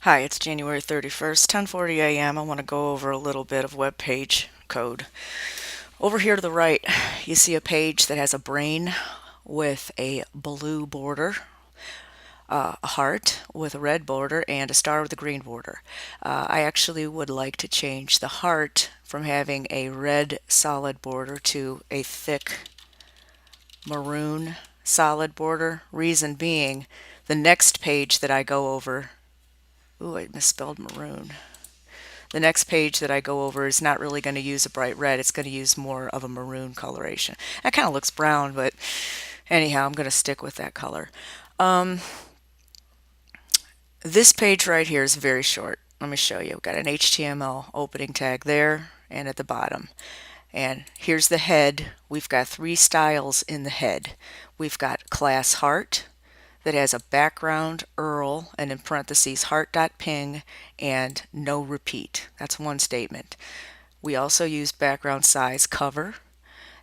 Hi, it's January 31st, 10:40 a.m. I want to go over a little bit of web page code. Over here to the right, you see a page that has a brain with a blue border, a heart with a red border, and a star with a green border. I actually would like to change the heart from having a red solid border to a thick maroon solid border. Reason being, the next page that I go over, ooh, I misspelled maroon. The next page that I go over is not really going to use a bright red. It's going to use more of a maroon coloration. That kind of looks brown, but anyhow, I'm going to stick with that color. This page right here is very short. Let me show you. We've got an HTML opening tag there and at the bottom. And here's the head. We've got three styles in the head. We've got class heart that has a background URL and in parentheses heart.ping and no repeat. That's one statement. We also use background size cover,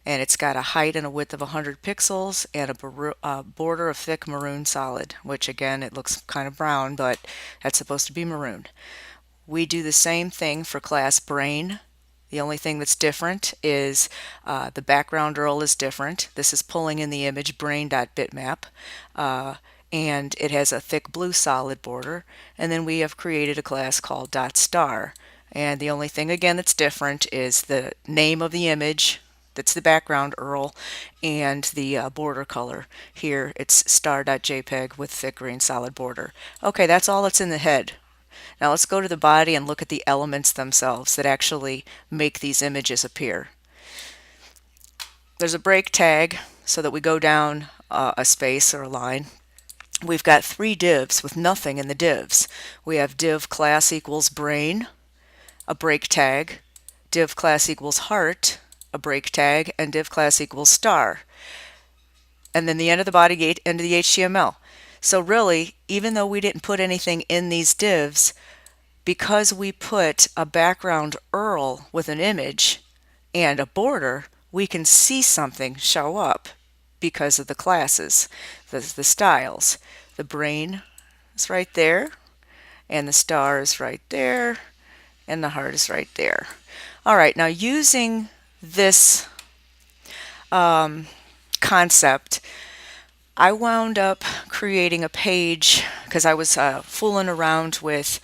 and it's got a height and a width of 100 pixels and a border of thick maroon solid, which again, it looks kind of brown, but that's supposed to be maroon. We do the same thing for class brain. The only thing that's different is the background URL is different. This is pulling in the image brain.bitmap. And it has a thick blue solid border. And then we have created a class called .star. And the only thing again that's different is the name of the image, that's the background URL, and the border color. Here it's star.jpg with thick green solid border. Okay, that's all that's in the head. Now let's go to the body and look at the elements themselves that actually make these images appear. There's a break tag so that we go down a space or a line. We've got three divs with nothing in the divs. We have div class equals brain, a break tag, div class equals heart, a break tag, and div class equals star. And then the end of the body, end of the HTML. So really, even though we didn't put anything in these divs, because we put a background URL with an image and a border, we can see something show up because of the classes, the styles. The brain is right there, and the star is right there, and the heart is right there. All right, now using this concept, I wound up creating a page because I was fooling around with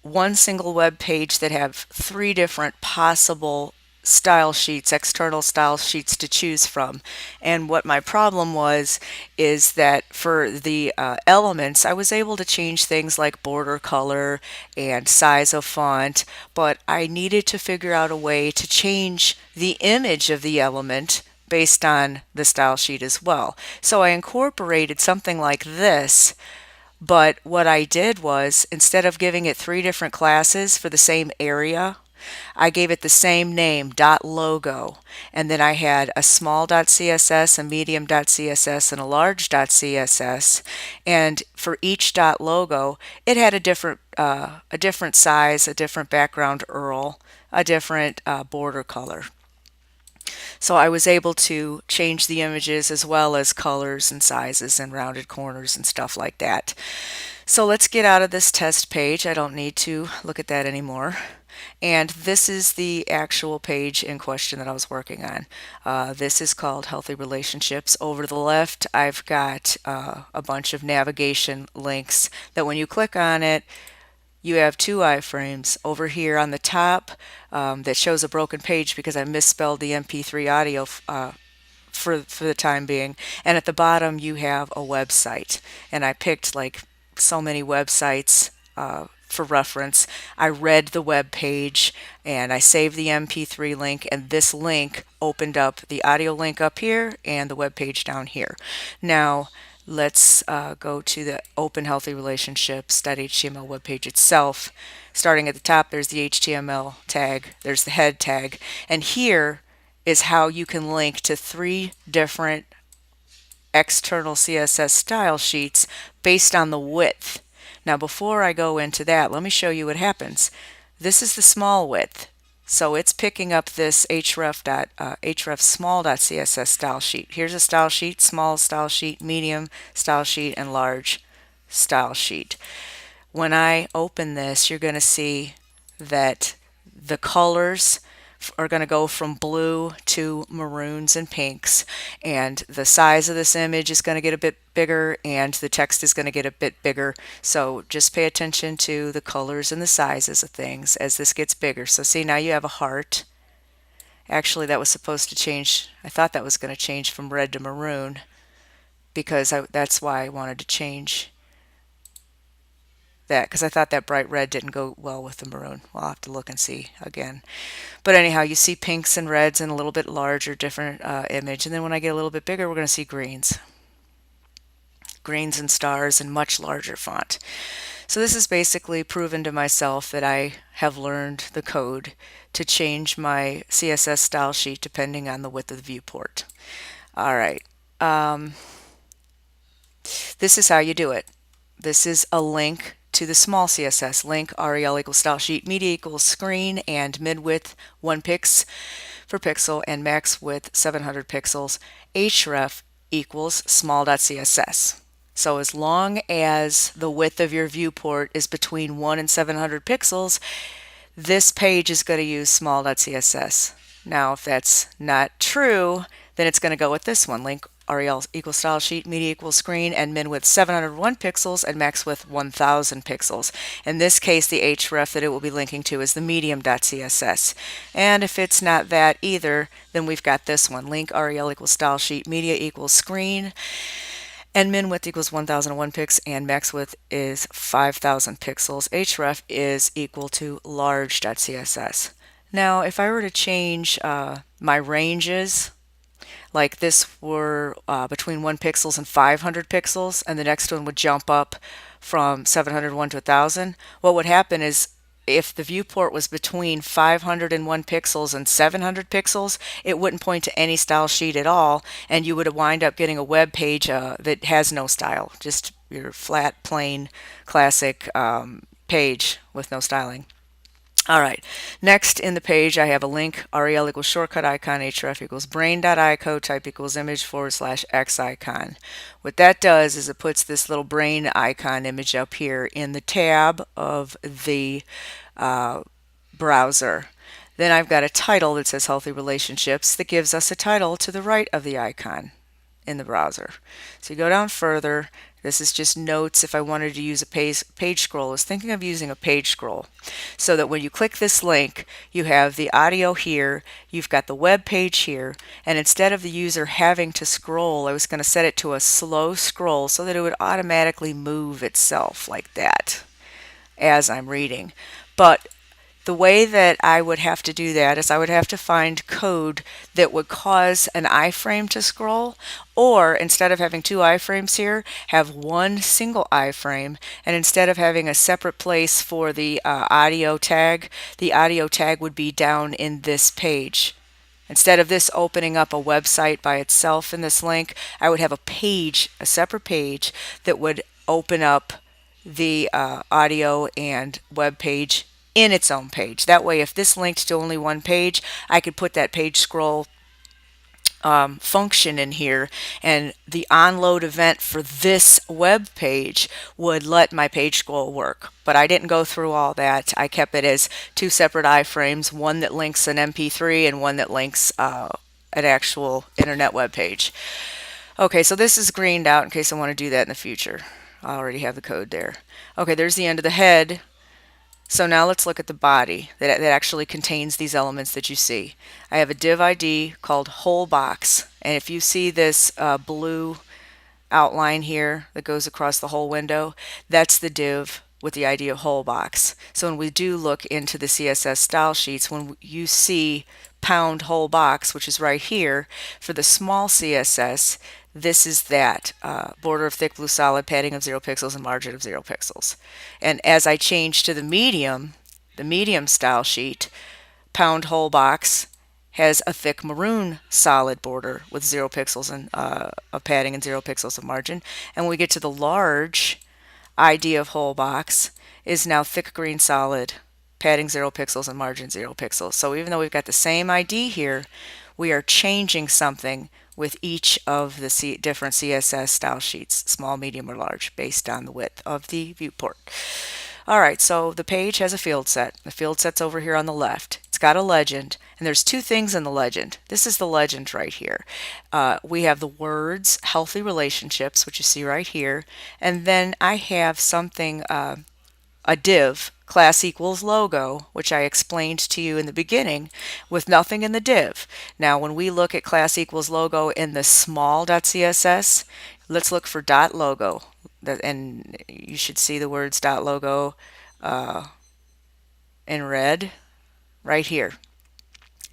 one single web page that have three different possible style sheets, external style sheets to choose from. And what my problem was is that for the elements, I was able to change things like border color and size of font, but I needed to figure out a way to change the image of the element based on the style sheet as well. So I incorporated something like this. But what I did was, instead of giving it three different classes for the same area, I gave it the same name, .logo, and then I had a small .css, a medium .css, and a large .css, and for each .logo, it had a different size, a different background URL, a different border color. So I was able to change the images as well as colors and sizes and rounded corners and stuff like that. So let's get out of this test page. I don't need to look at that anymore. And this is the actual page in question that I was working on. This is called Healthy Relationships. Over to the left, I've got a bunch of navigation links that when you click on it, you have two iframes. Over here on the top that shows a broken page because I misspelled the MP3 audio for the time being. And at the bottom you have a website. And I picked like so many websites for reference. I read the web page and I saved the MP3 link, and this link opened up the audio link up here and the web page down here. Now let's go to the Open Healthy Relationships.html webpage itself. Starting at the top, there's the HTML tag, there's the head tag, and here is how you can link to three different external CSS style sheets based on the width. Now before I go into that, let me show you what happens. This is the small width. So it's picking up this href small.css style sheet. Here's a style sheet, small style sheet, medium style sheet, and large style sheet. When I open this, you're going to see that the colors are going to go from blue to maroons and pinks, and the size of this image is going to get a bit bigger and the text is going to get a bit bigger. So just pay attention to the colors and the sizes of things as this gets bigger. So see, now you have a heart. Actually, that was supposed to change. I thought that was going to change from red to maroon because that's why I wanted to change that, because I thought that bright red didn't go well with the maroon. Well, I'll have to look and see again. But anyhow, you see pinks and reds in a little bit larger, different image. And then when I get a little bit bigger, we're going to see greens. Greens and stars in much larger font. So this is basically proven to myself that I have learned the code to change my CSS style sheet depending on the width of the viewport. All right. This is how you do it. This is a link to the small CSS. Link rel equals style sheet, media equals screen, and mid width 1 pix for pixel and max width 700 pixels. href equals small.css. So as long as the width of your viewport is between 1 and 700 pixels, this page is going to use small.css. Now, if that's not true, then it's going to go with this one. Link rel equals style sheet, media equals screen, and min width 701 pixels and max width 1000 pixels. In this case, the href that it will be linking to is the medium.css. And if it's not that either, then we've got this one. Link rel equals style sheet, media equals screen, and min width equals 1001 pix, and max width is 5000 pixels. href is equal to large.css. Now, if I were to change my ranges, like this were between 1 pixels and 500 pixels, and the next one would jump up from 701 to 1000, what would happen is if the viewport was between 501 pixels and 700 pixels, it wouldn't point to any style sheet at all, and you would wind up getting a web page that has no style, just your flat, plain, classic page with no styling. All right, next in the page I have a link, rel equals shortcut icon, href equals brain.ico, type equals image / x icon. What that does is it puts this little brain icon image up here in the tab of the browser. Then I've got a title that says healthy relationships that gives us a title to the right of the icon in the browser. So you go down further. This is just notes if I wanted to use a page scroll. I was thinking of using a page scroll so that when you click this link, you have the audio here, you've got the web page here, and instead of the user having to scroll, I was going to set it to a slow scroll so that it would automatically move itself like that as I'm reading. But the way that I would have to do that is I would have to find code that would cause an iframe to scroll, or instead of having 2 iframes here, have one single iframe, and instead of having a separate place for the audio tag would be down in this page. Instead of this opening up a website by itself in this link, I would have a page, a separate page that would open up the audio and web page in its own page. That way, if this linked to only one page, I could put that page scroll function in here, and the onload event for this web page would let my page scroll work. But I didn't go through all that. I kept it as 2 separate iframes, one that links an MP3 and one that links an actual internet web page. Okay, so this is greened out in case I want to do that in the future. I already have the code there. Okay, there's the end of the head. So now let's look at the body that actually contains these elements that you see. I have a div ID called whole box, and if you see this blue outline here that goes across the whole window, that's the div with the ID of whole box. So when we do look into the CSS style sheets, when you see pound whole box, which is right here, for the small CSS, this is that border of thick blue solid, padding of 0 pixels, and margin of 0 pixels. And as I change to the medium style sheet, pound whole box has a thick maroon solid border with 0 pixels and of padding and 0 pixels of margin. And when we get to the large ID of whole box is now thick green solid, padding 0 pixels and margin 0 pixels. So even though we've got the same ID here, we are changing something with each of the different CSS style sheets, small, medium, or large, based on the width of the viewport. All right, so the page has a field set. The field set's over here on the left. It's got a legend, and there's two things in the legend. This is the legend right here. We have the words healthy relationships, which you see right here, and then I have something, a div, class equals logo, which I explained to you in the beginning, with nothing in the div. Now when we look at class equals logo in the small.css, let's look for dot logo, and you should see the words dot logo in red right here.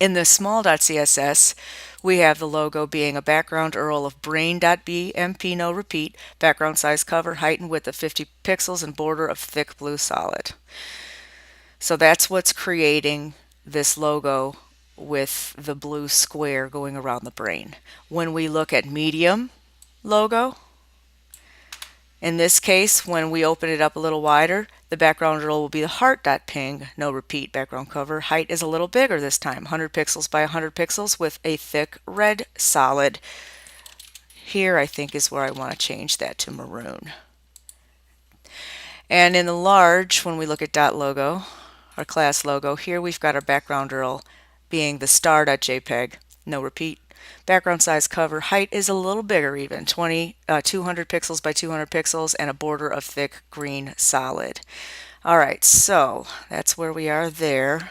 In the small.css, we have the logo being a background URL of brain.bmp no repeat, background size cover, height and width of 50 pixels, and border of thick blue solid. So that's what's creating this logo with the blue square going around the brain. When we look at medium logo, in this case, when we open it up a little wider, the background URL will be the heart.ping, no repeat, background cover. Height is a little bigger this time, 100 pixels by 100 pixels with a thick red solid. Here I think is where I want to change that to maroon. And in the large, when we look at dot logo, our class logo, here we've got our background URL being the star.jpg, no repeat. Background size cover, height is a little bigger even, 200 pixels by 200 pixels, and a border of thick green solid. All right, so that's where we are there.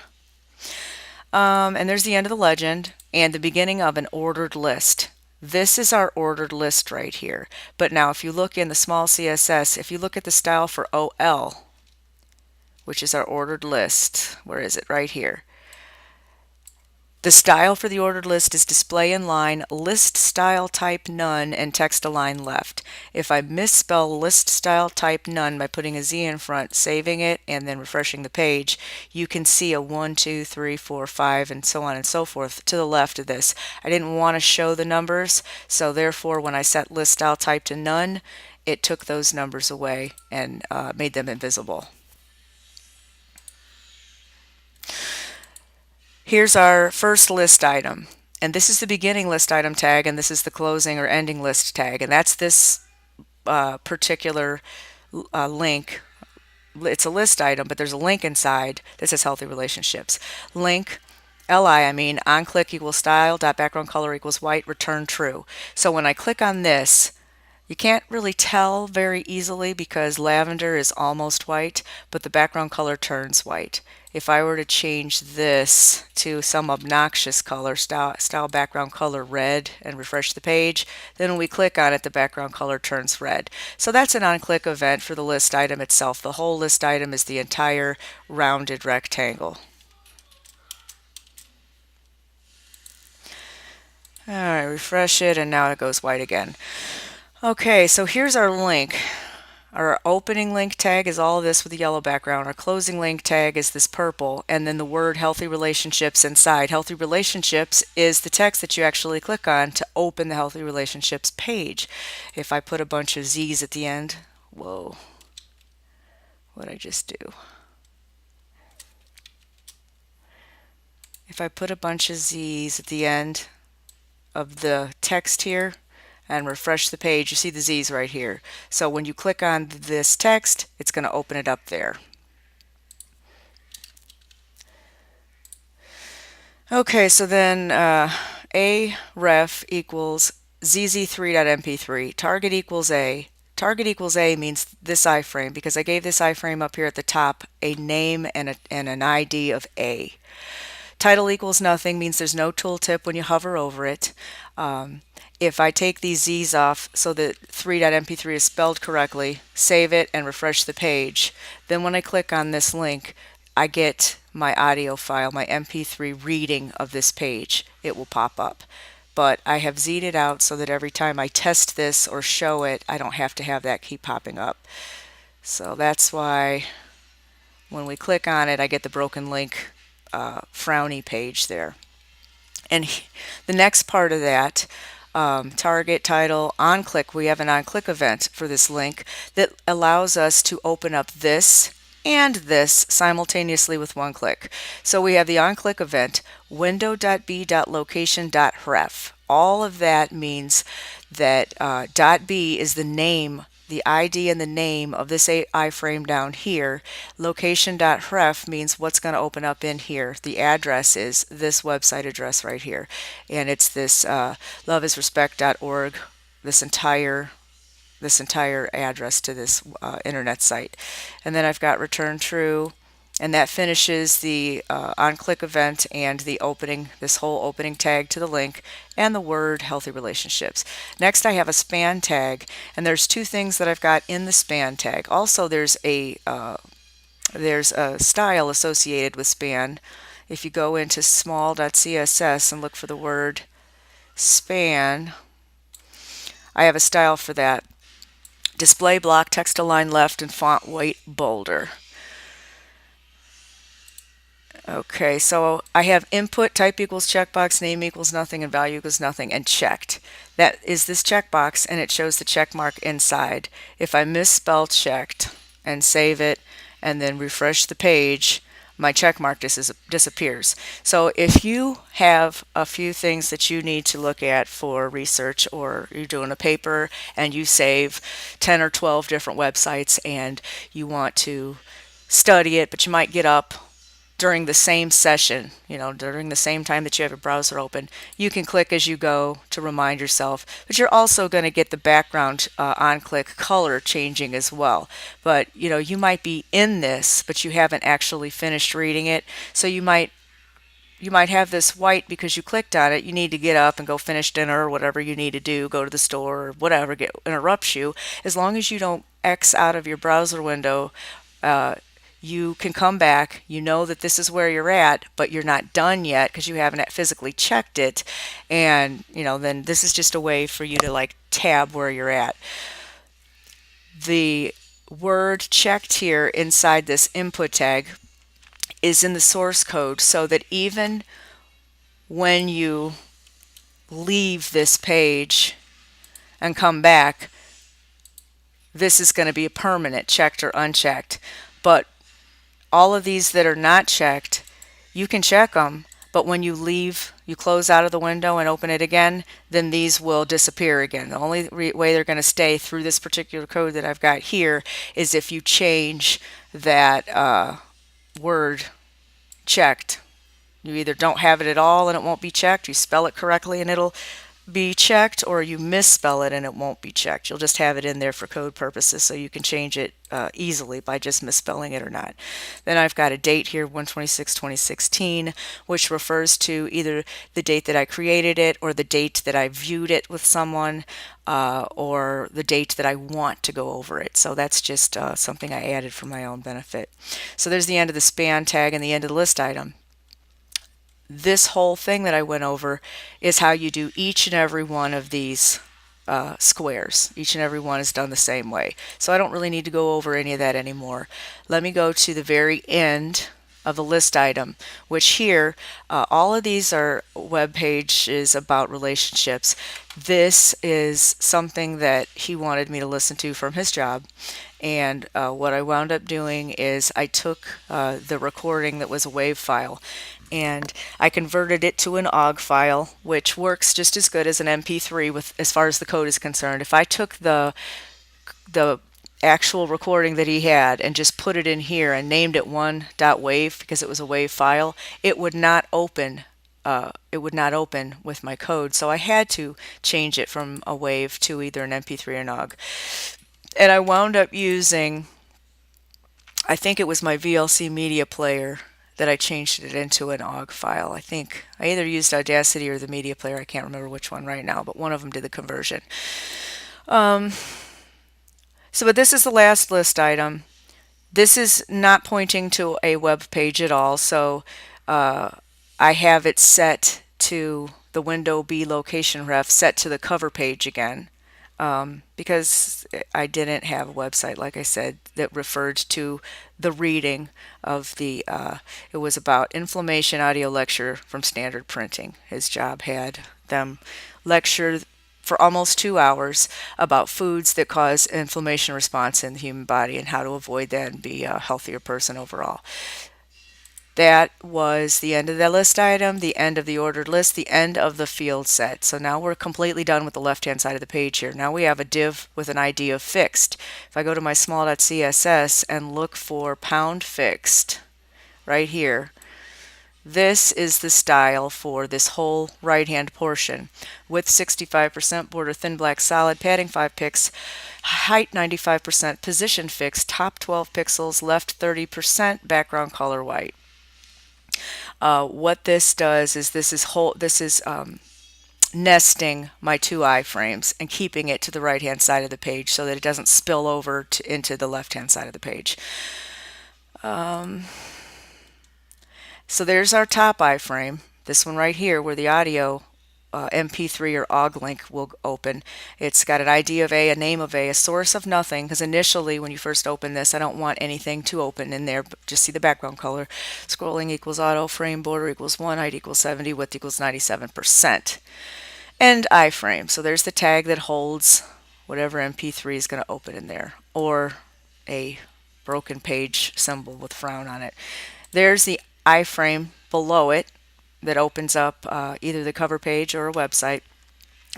And there's the end of the legend and the beginning of an ordered list. This is our ordered list right here. But now if you look in the small CSS, if you look at the style for OL, which is our ordered list, where is it? Right here. The style for the ordered list is display in line, list style type none, and text align left. If I misspell list style type none by putting a Z in front, saving it, and then refreshing the page, you can see a 1, 2, 3, 4, 5, and so on and so forth to the left of this. I didn't want to show the numbers, so therefore when I set list style type to none, it took those numbers away and made them invisible. Here's our first list item, and this is the beginning list item tag, and this is the closing or ending list tag, and that's this particular link. It's a list item, but there's a link inside that says healthy relationships. Link, LI, I mean, OnClick equals style, dot background color equals white, return true. So when I click on this, you can't really tell very easily because lavender is almost white, but the background color turns white. If I were to change this to some obnoxious color, style background color red, and refresh the page, then when we click on it, the background color turns red. So that's an OnClick event for the list item itself. The whole list item is the entire rounded rectangle. All right, refresh it, and now it goes white again. Okay, so here's our link. Our opening link tag is all of this with a yellow background. Our closing link tag is this purple, and then the word healthy relationships inside. Healthy relationships is the text that you actually click on to open the healthy relationships page. If I put a bunch of Z's at the end, whoa, what did I just do? If I put a bunch of Z's at the end of the text here, and refresh the page, you see the Z's right here. So when you click on this text, it's going to open it up there. Okay, so then a ref equals zz3.mp3, target equals a. Target equals a means this iframe, because I gave this iframe up here at the top a name and an ID of a. Title equals nothing means there's no tooltip when you hover over it. If I take these Z's off so that 3.mp3 is spelled correctly, save it and refresh the page, then when I click on this link, I get my audio file, my mp3 reading of this page. It will pop up. But I have Z'd it out so that every time I test this or show it, I don't have to have that keep popping up. So that's why when we click on it, I get the broken link frowny page there. And the next part of that, target, title, OnClick, we have an OnClick event for this link that allows us to open up this and this simultaneously with one click. So we have the OnClick event, window.b.location.ref. All of that means that .b is the name, the ID and the name of this iframe down here. Location.ref means what's going to open up in here. The address is this website address right here. And it's this loveisrespect.org, this entire address to this internet site. And then I've got return true, and that finishes the OnClick event and the opening, this whole opening tag to the link and the word healthy relationships. Next I have a span tag, and there's two things that I've got in the span tag. Also there's a style associated with span. If you go into small.css and look for the word span, I have a style for that. Display block, text align left, and font weight bolder. Okay, so I have input type equals checkbox, name equals nothing, and value equals nothing, and checked. That is this checkbox, and it shows the check mark inside. If I misspell checked and save it and then refresh the page, my check mark disappears. So if you have a few things that you need to look at for research, or you're doing a paper and you save 10 or 12 different websites and you want to study it, but you might get up during the same session, during the same time that you have your browser open, you can click as you go to remind yourself. But you're also going to get the background on-click color changing as well. But you might be in this, but you haven't actually finished reading it. So you might have this white because you clicked on it. You need to get up and go finish dinner or whatever you need to do, go to the store or whatever interrupts you. As long as you don't X out of your browser window, you can come back. You know that this is where you're at, but you're not done yet because you haven't physically checked it. And then this is just a way for you to tab where you're at. The word checked here inside this input tag is in the source code, so that even when you leave this page and come back, this is going to be a permanent, checked or unchecked. But all of these that are not checked, you can check them, but when you leave, you close out of the window and open it again, then these will disappear again. The only way they're going to stay through this particular code that I've got here is if you change that word checked. You either don't have it at all and it won't be checked, you spell it correctly and it'll be checked, or you misspell it and it won't be checked. You'll just have it in there for code purposes, so you can change it easily by just misspelling it or not. Then I've got a date here, 1/26/2016, which refers to either the date that I created it, or the date that I viewed it with someone, or the date that I want to go over it. So that's just something I added for my own benefit. So there's the end of the span tag and the end of the list item. This whole thing that I went over is how you do each and every one of these squares. Each and every one is done the same way. So I don't really need to go over any of that anymore. Let me go to the very end of the list item, which here, all of these are web pages about relationships. This is something that he wanted me to listen to from his job. And what I wound up doing is I took the recording that was a WAV file, and I converted it to an OGG file, which works just as good as an MP3 as far as the code is concerned. If I took the actual recording that he had and just put it in here and named it 1.wav because it was a WAV file, it would not open. It would not open with my code, so I had to change it from a WAV to either an MP3 or an OGG. And I wound up using, I think it was my VLC media player that I changed it into an OGG file. I think I either used Audacity or the media player. I can't remember which one right now, but one of them did the conversion. But this is the last list item. This is not pointing to a web page at all, so I have it set to the window B location ref set to the cover page again. Because I didn't have a website, like I said, that referred to the reading of the, it was about inflammation audio lecture from Standard Printing. His job had them lecture for almost 2 hours about foods that cause inflammation response in the human body and how to avoid that and be a healthier person overall. That was the end of the list item, the end of the ordered list, the end of the field set. So now we're completely done with the left-hand side of the page here. Now we have a div with an ID of fixed. If I go to my small.css and look for pound fixed right here, this is the style for this whole right-hand portion. Width 65%, border thin black solid, padding 5 pixels, height 95%, position fixed, top 12 pixels, left 30%, background color white. What this does is this is nesting my two iframes and keeping it to the right hand side of the page so that it doesn't spill over into the left hand side of the page. So there's our top iframe, this one right here where the audio MP3 or OGG link will open. It's got an ID of A, a name of A, a source of nothing, because initially when you first open this, I don't want anything to open in there, but just see the background color. Scrolling equals auto, frame border equals 1, height equals 70, width equals 97%. And iframe, so there's the tag that holds whatever MP3 is going to open in there, or a broken page symbol with frown on it. There's the iframe below it that opens up either the cover page or a website.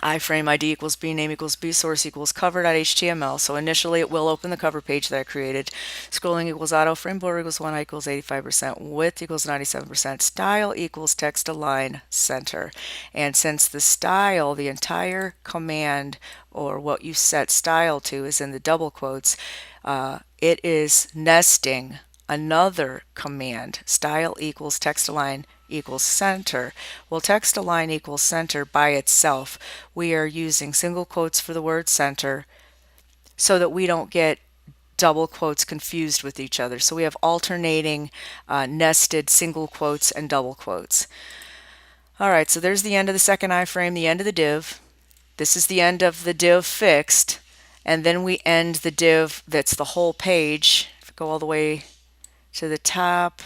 iframe ID equals B, name equals B, source equals cover.html. So initially it will open the cover page that I created. Scrolling equals auto, frame border equals 1, height equals 85%, width equals 97%, style equals text align center. And since the style, the entire command or what you set style to is in the double quotes, it is nesting another command, style equals text align equals center. Well, text align equals center by itself. We are using single quotes for the word center so that we don't get double quotes confused with each other. So we have alternating nested single quotes and double quotes. All right, so there's the end of the second iframe, the end of the div. This is the end of the div fixed, and then we end the div that's the whole page. If I go all the way to the top,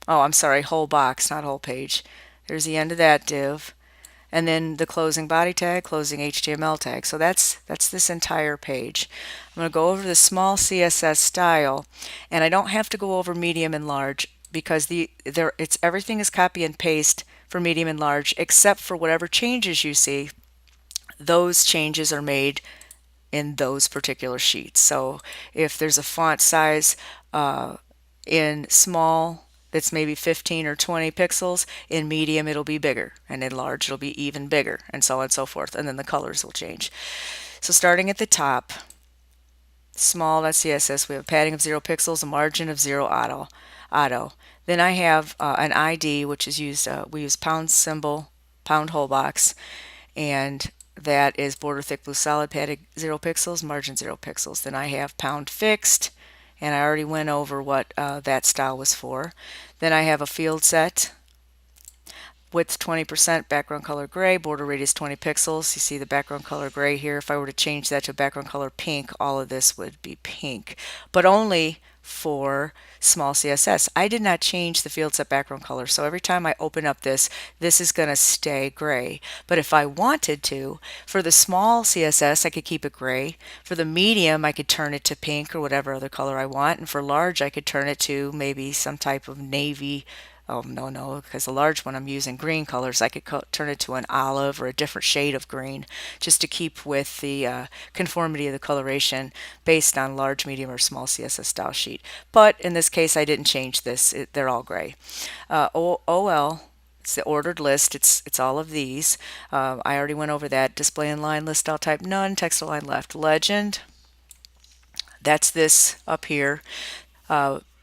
oh, I'm sorry, whole box, not whole page. There's the end of that div, and then the closing body tag, closing HTML tag. So that's this entire page. I'm going to go over the small CSS style, and I don't have to go over medium and large because everything is copy and paste for medium and large, except for whatever changes you see. Those changes are made in those particular sheets. So if there's a font size in small that's maybe 15 or 20 pixels, in medium it'll be bigger, and in large it'll be even bigger, and so on and so forth, and then the colors will change. So starting at the top, small.css, we have a padding of 0 pixels, a margin of 0 auto. Then I have an ID, which is used, we use pound symbol, pound whole box, and that is border thick blue solid, padding 0 pixels, margin 0 pixels. Then I have pound fixed, and I already went over what that style was for. Then I have a field set, width 20%, background color gray, border radius 20 pixels. You see the background color gray here. If I were to change that to background color pink, all of this would be pink, but only for small CSS. I did not change the field set background color, so every time I open up this is going to stay gray. But if I wanted to, for the small CSS, I could keep it gray. For the medium, I could turn it to pink or whatever other color I want, and for large, I could turn it to maybe some type of navy. Oh, no, because the large one I'm using green colors. I could turn it to an olive or a different shade of green just to keep with the conformity of the coloration based on large, medium, or small CSS style sheet. But in this case, I didn't change this. They're all gray. OL, it's the ordered list. It's all of these. I already went over that. Display inline, list style type none, text align left. Legend, that's this up here.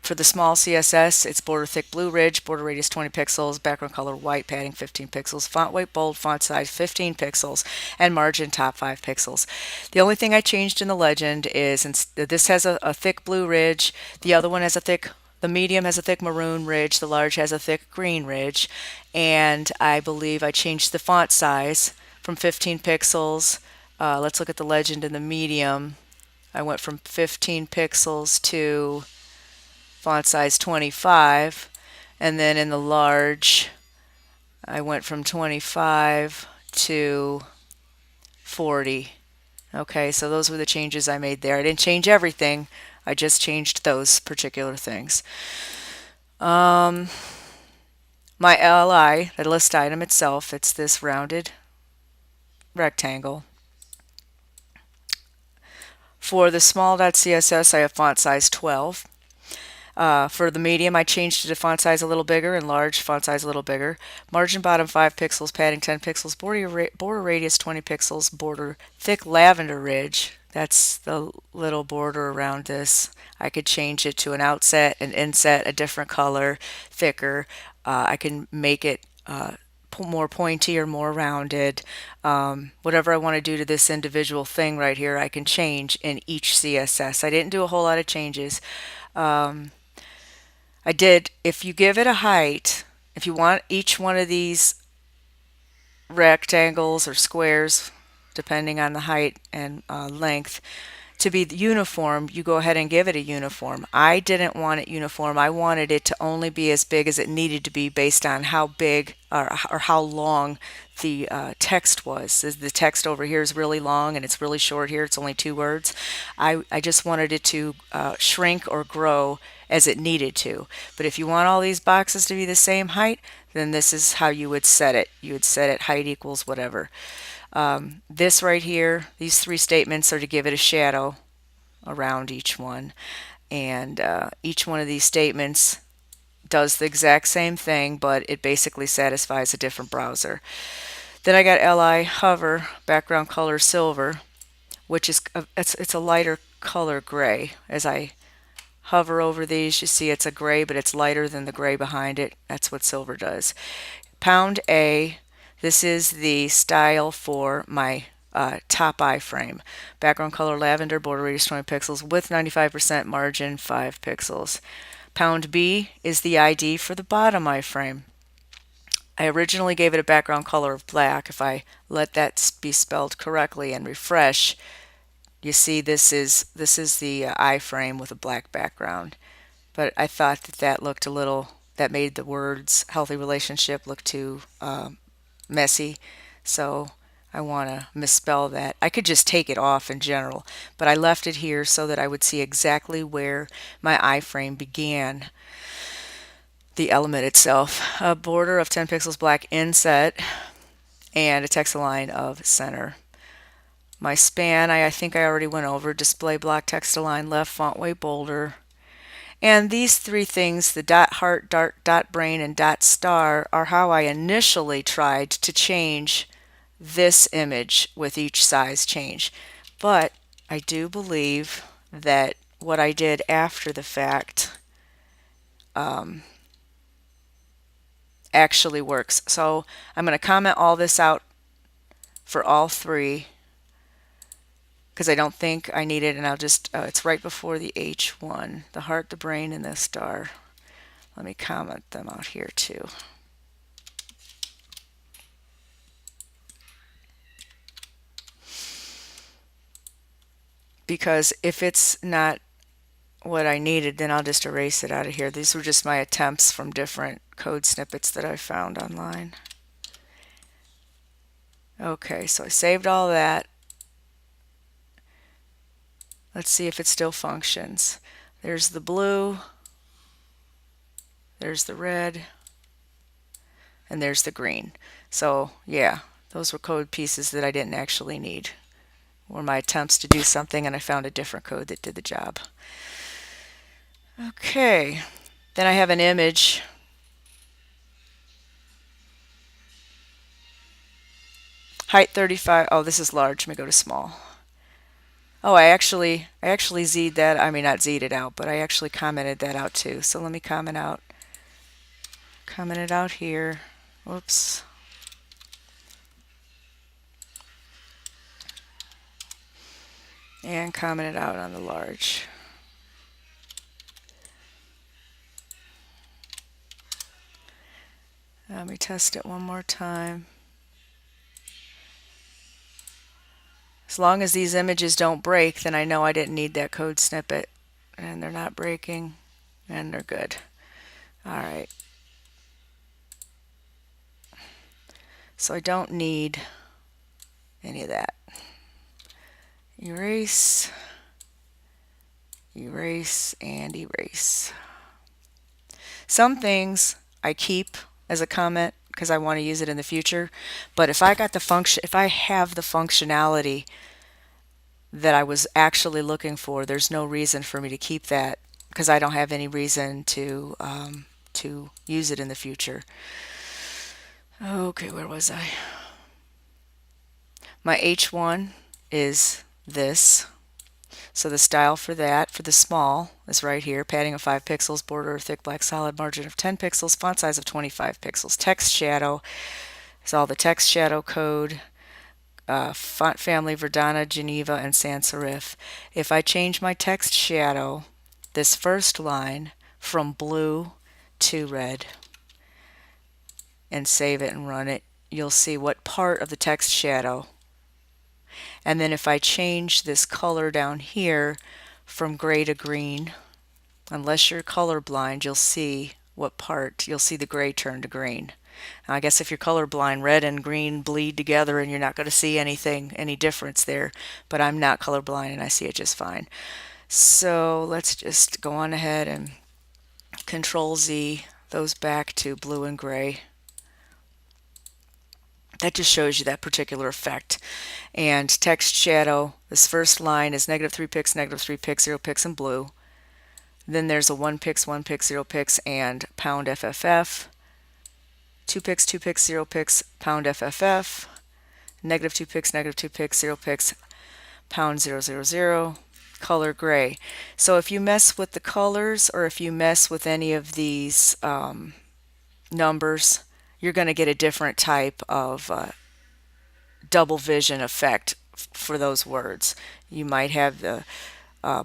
For the small CSS, it's border thick blue ridge, border radius 20 pixels, background color white, padding 15 pixels, font weight bold, font size 15 pixels, and margin top 5 pixels. The only thing I changed in the legend is this has a thick blue ridge, the other one has the medium has a thick maroon ridge, the large has a thick green ridge, and I believe I changed the font size from 15 pixels. Let's look at the legend in the medium. I went from 15 pixels to font size 25, and then in the large I went from 25 to 40. Okay, so those were the changes I made there. I didn't change everything. I just changed those particular things. My LI, the list item itself, it's this rounded rectangle. For the small.css, I have font size 12. For the medium, I changed it to font size a little bigger, and large font size a little bigger. Margin bottom 5 pixels, padding 10 pixels, border radius 20 pixels, border thick lavender ridge. That's the little border around this. I could change it to an outset, an inset, a different color, thicker. I can make it more pointy or more rounded. Whatever I want to do to this individual thing right here, I can change in each CSS. I didn't do a whole lot of changes. I did, if you give it a height, if you want each one of these rectangles or squares, depending on the height and length, to be uniform, you go ahead and give it a uniform. I didn't want it uniform. I wanted it to only be as big as it needed to be based on how big or how long the text was. The text over here is really long and it's really short here. It's only 2 words. I just wanted it to shrink or grow as it needed to. But if you want all these boxes to be the same height, then this is how you would set it. You would set it height equals whatever. This right here, these 3 statements are to give it a shadow around each one. And each one of these statements does the exact same thing, but it basically satisfies a different browser. Then I got LI hover background color silver, which is it's a lighter color gray. As I hover over these, you see it's a gray, but it's lighter than the gray behind it. That's what silver does. Pound A, this is the style for my top iframe. Background color lavender, border radius 20 pixels, width 95%, margin 5 pixels. Pound B is the ID for the bottom iframe. I originally gave it a background color of black. If I let that be spelled correctly and refresh, you see this is the iframe with a black background. But I thought that looked a little, that made the words healthy relationship look too messy, so I want to misspell that. I could just take it off in general, but I left it here so that I would see exactly where my iframe began. The element itself, a border of 10 pixels black inset, and a text align of center. My span, I think I already went over. Display block, text align left, font weight bolder. And these 3 things, the dot heart, dot brain, and dot star, are how I initially tried to change this image with each size change. But I do believe that what I did after the fact actually works. So I'm going to comment all this out for all 3 because I don't think I need it, and I'll just, it's right before the H1, the heart, the brain, and the star. Let me comment them out here too. Because if it's not what I needed, then I'll just erase it out of here. These were just my attempts from different code snippets that I found online. Okay, so I saved all that. Let's see if it still functions. There's the blue, there's the red, and there's the green. So yeah, those were code pieces that I didn't actually need. Were my attempts to do something, and I found a different code that did the job. Okay, then I have an image. Height 35. Oh, this is large. Let me go to small. Oh, I actually Z'd that. I mean, not Z'd it out, but I actually commented that out too. So let me comment it out here. Whoops. And comment it out on the large. Let me test it one more time. As long as these images don't break, then I know I didn't need that code snippet. And they're not breaking, and they're good. All right. So I don't need any of that. Erase, erase, and erase. Some things I keep as a comment because I want to use it in the future, but if I got the function, if I have the functionality that I was actually looking for, there's no reason for me to keep that because I don't have any reason to use it in the future. Okay, where was I? My H1 is this. So the style for that, for the small, is right here. Padding of 5 pixels, border of thick black solid, margin of 10 pixels, font size of 25 pixels. Text shadow is all the text shadow code. Font family Verdana, Geneva, and sans serif. If I change my text shadow, this first line, from blue to red, and save it and run it, you'll see what part of the text shadow. And then if I change this color down here from gray to green, unless you're colorblind, you'll see what part, you'll see the gray turn to green. Now, I guess if you're colorblind, red and green bleed together and you're not going to see anything, any difference there, but I'm not colorblind and I see it just fine. So let's just go on ahead and Control Z those back to blue and gray. That just shows you that particular effect. And text shadow, this first line is -3 pix, -3 pix, 0 pix in blue. Then there's a 1 pix, 1 pix, 0 pix, and pound FFF. 2 pix, 2 pix, 0 pix, pound FFF. -2 pix, -2 pix, 0 pix, pound 000. Color gray. So if you mess with the colors or if you mess with any of these numbers, you're going to get a different type of double vision effect for those words. You might have the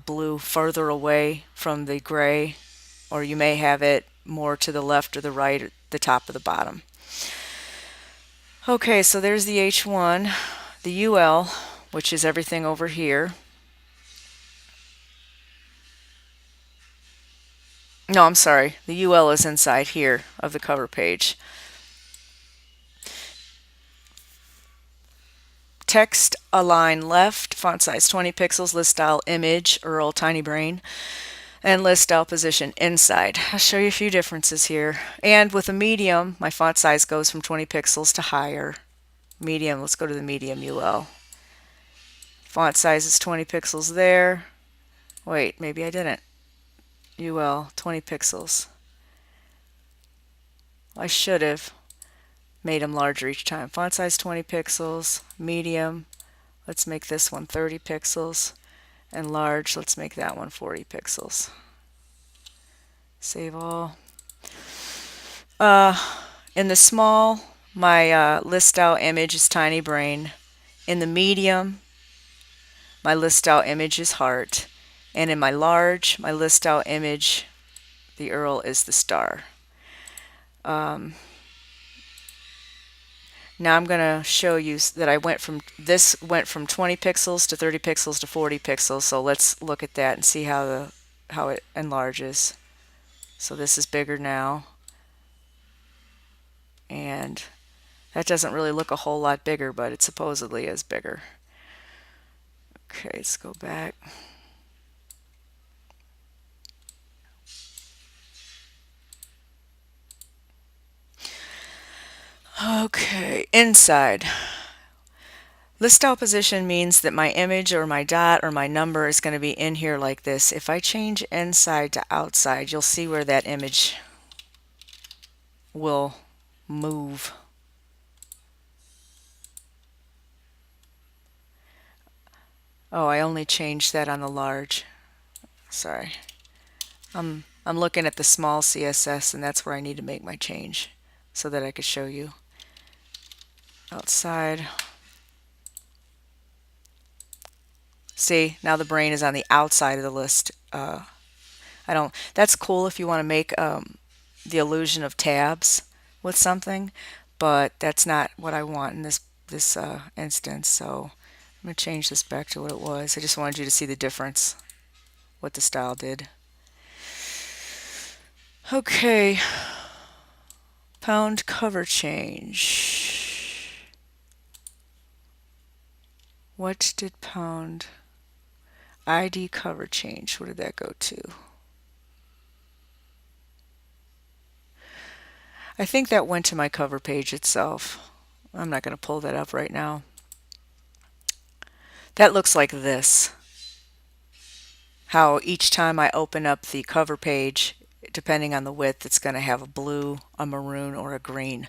blue further away from the gray, or you may have it more to the left or the right, or the top or the bottom. Okay, so there's the H1, the UL, which is everything over here. No, I'm sorry, the UL is inside here of the cover page. Text align left, font size 20 pixels, list style image, Earl Tiny Brain, and list style position inside. I'll show you a few differences here. And with a medium, my font size goes from 20 pixels to higher. Medium, let's go to the medium UL. Font size is 20 pixels there. Wait, maybe I didn't. UL, 20 pixels. I should have made them larger each time. Font size 20 pixels, medium, let's make this one 30 pixels, and large, let's make that one 40 pixels. Save all. In the small, my list style image is Tiny Brain. In the medium, my list style image is Heart. And in my large, my list style image, the Earl, is the star. Now I'm going to show you that I went from 20 pixels to 30 pixels to 40 pixels. So let's look at that and see how it enlarges. So this is bigger now. And that doesn't really look a whole lot bigger, but it supposedly is bigger. Okay, let's go back. Okay, inside. List style position means that my image or my dot or my number is going to be in here like this. If I change inside to outside, you'll see where that image will move. Oh, I only changed that on the large. Sorry. I'm looking at the small CSS, and that's where I need to make my change so that I could show you. Outside. See, now the brain is on the outside of the list. That's cool if you want to make the illusion of tabs with something, but that's not what I want in this instance. So I'm going to change this back to what it was. I just wanted you to see the difference, what the style did. Okay, pound cover change. What did pound ID cover change? What did that go to? I think that went to my cover page itself. I'm not going to pull that up right now. That looks like this. How each time I open up the cover page, depending on the width, it's going to have a blue, a maroon, or a green.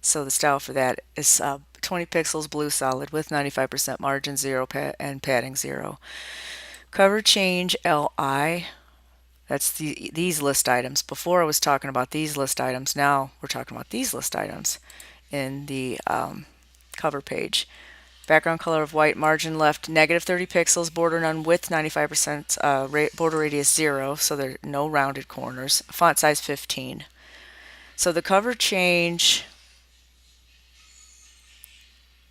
So the style for that is 20 pixels blue solid with 95% margin 0 and padding 0. Cover change LI. That's these list items. Before I was talking about these list items. Now we're talking about these list items in the cover page. Background color of white, margin left negative 30 pixels, border none, width 95%, border radius 0, so there are no rounded corners. Font size 15. So the cover change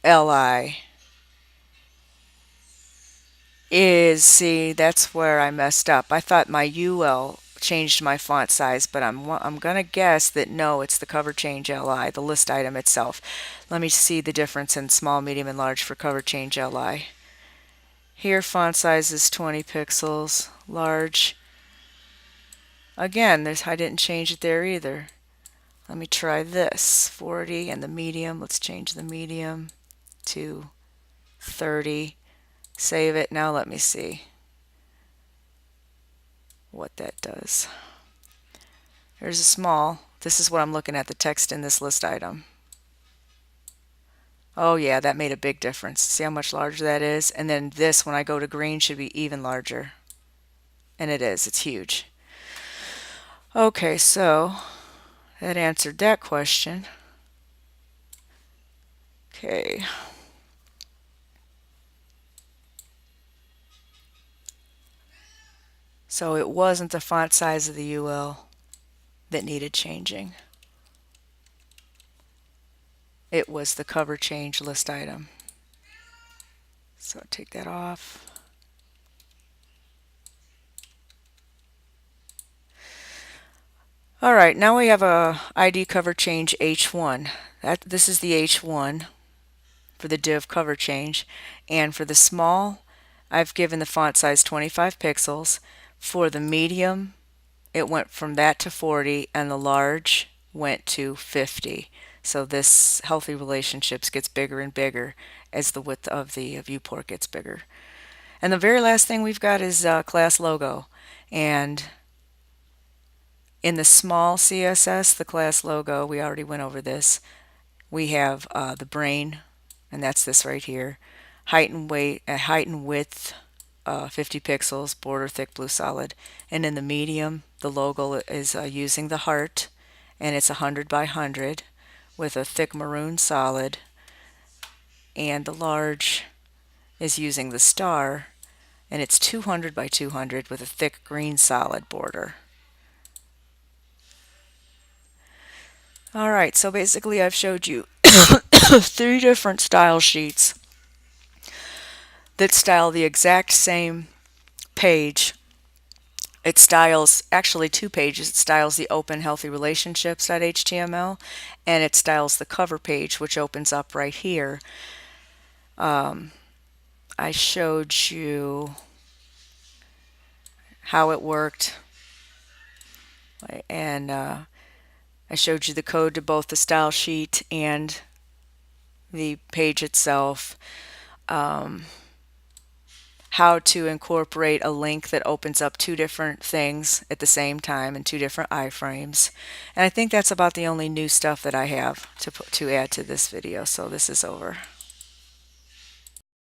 LI is, see, that's where I messed up. I thought my UL changed my font size, but I'm going to guess that no, it's the cover change LI, the list item itself. Let me see the difference in small, medium, and large for cover change LI. Here font size is 20 pixels, large. Again, I didn't change it there either. Let me try this, 40, and the medium, let's change the medium to 30. Save it. Now let me see what that does. Here's a small. This is what I'm looking at, the text in this list item. Oh yeah, that made a big difference. See how much larger that is? And then this, when I go to green, should be even larger. And it is. It's huge. Okay, so that answered that question. Okay. So it wasn't the font size of the UL that needed changing. It was the cover change list item. So I'll take that off. All right, now we have a ID cover change H1. This is the H1 for the div cover change. And for the small, I've given the font size 25 pixels. For the medium, it went from that to 40, and the large went to 50. So this healthy relationships gets bigger and bigger as the width of the viewport gets bigger. And the very last thing we've got is class logo. And in the small CSS, the class logo, we already went over this. We have the brain, and that's this right here. Height and width, 50 pixels, border thick blue solid. And in the medium, the logo is using the heart, and it's 100 by 100 with a thick maroon solid. And the large is using the star, and it's 200 by 200 with a thick green solid border. Alright, so basically I've showed you 3 different style sheets that style the exact same page. It styles, actually 2 pages. It styles the open healthy relationships.html, and it styles the cover page, which opens up right here. I showed you how it worked, and I showed you the code to both the style sheet and the page itself. How to incorporate a link that opens up 2 different things at the same time in 2 different iframes. And I think that's about the only new stuff that I have to add to this video, so this is over.